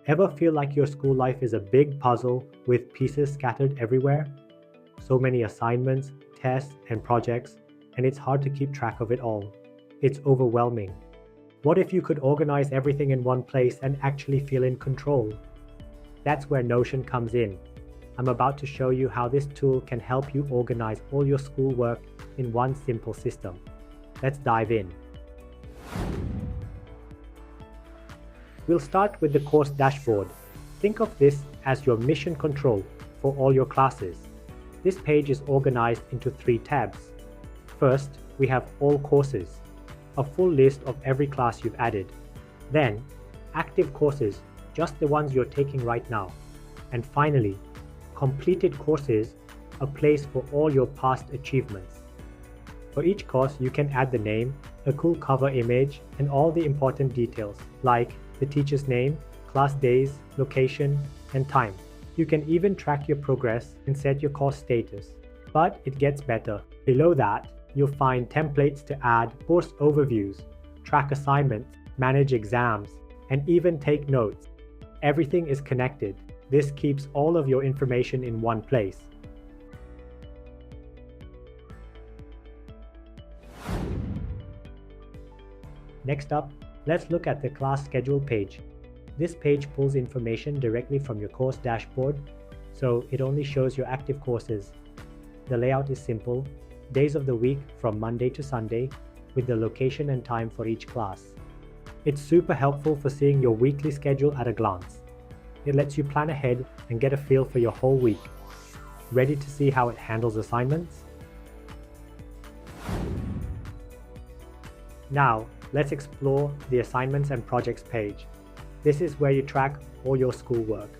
Ever feel like your school life is a big puzzle with pieces scattered everywhere? So many assignments, tests, and projects, and it's hard to keep track of it all. It's overwhelming. What if you could organize everything in one place and actually feel in control? That's where Notion comes in. I'm about to show you how this tool can help you organize all your schoolwork in one simple system. Let's dive in. We'll start with the course dashboard. Think of this as your mission control for all your classes. This page is organized into 3 tabs. First, we have all courses, a full list of every class you've added. Then, active courses, just the ones you're taking right now. And finally, completed courses, a place for all your past achievements. For each course, you can add the name, a cool cover image, and all the important details like the teacher's name, class days, location, and time. You can even track your progress and set your course status. But it gets better. Below that, you'll find templates to add course overviews, track assignments, manage exams, and even take notes. Everything is connected. This keeps all of your information in one place. Next up, let's look at the class schedule page. This page pulls information directly from your course dashboard, so it only shows your active courses. The layout is simple, days of the week from Monday to Sunday, with the location and time for each class. It's super helpful for seeing your weekly schedule at a glance. It lets you plan ahead and get a feel for your whole week. Ready to see how it handles assignments? Now, let's explore the assignments and projects page. This is where you track all your schoolwork.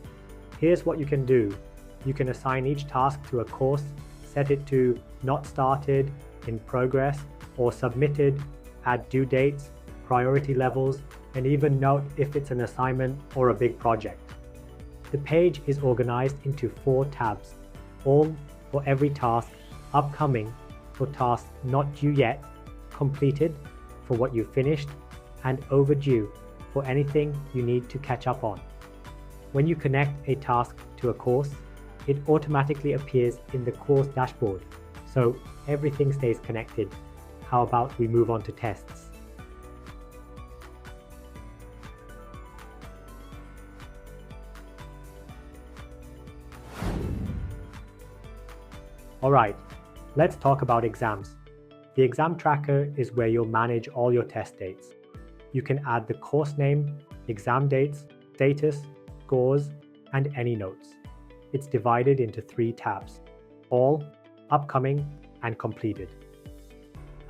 Here's what you can do. You can assign each task to a course, set it to not started, in progress, or submitted, add due dates, priority levels, and even note if it's an assignment or a big project. The page is organized into 4 tabs, all for every task, upcoming for tasks not due yet, completed for what you finished, and overdue for anything you need to catch up on. When you connect a task to a course, it automatically appears in the course dashboard, so everything stays connected. How about we move on to tests? Alright, let's talk about exams. The exam tracker is where you'll manage all your test dates. You can add the course name, exam dates, status, scores, and any notes. It's divided into 3 tabs: all, upcoming, and completed.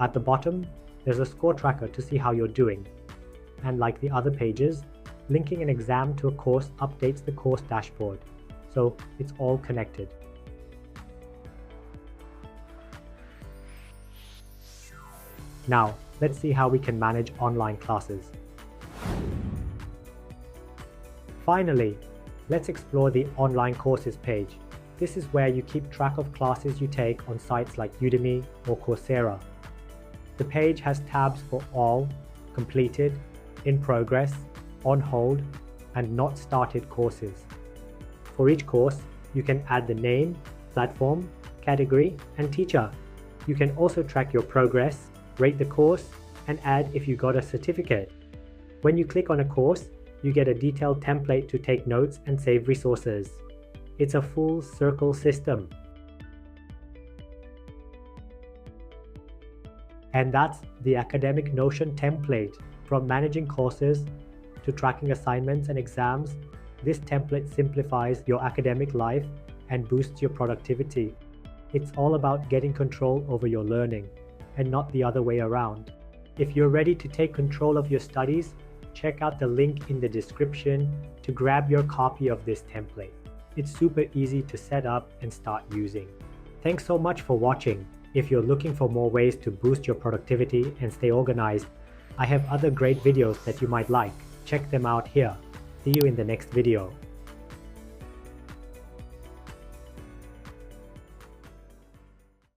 At the bottom, there's a score tracker to see how you're doing. And like the other pages, linking an exam to a course updates the course dashboard, so it's all connected. Now, let's see how we can manage online classes. Finally, let's explore the online courses page. This is where you keep track of classes you take on sites like Udemy or Coursera. The page has tabs for all, completed, in progress, on hold, and not started courses. For each course, you can add the name, platform, category, and teacher. You can also track your progress, rate the course, and add if you got a certificate. When you click on a course, you get a detailed template to take notes and save resources. It's a full circle system. And that's the academic Notion template. From managing courses to tracking assignments and exams, this template simplifies your academic life and boosts your productivity. It's all about getting control over your learning, and not the other way around. If you're ready to take control of your studies, check out the link in the description to grab your copy of this template. It's super easy to set up and start using. Thanks so much for watching. If you're looking for more ways to boost your productivity and stay organized, I have other great videos that you might like. Check them out here. See you in the next video.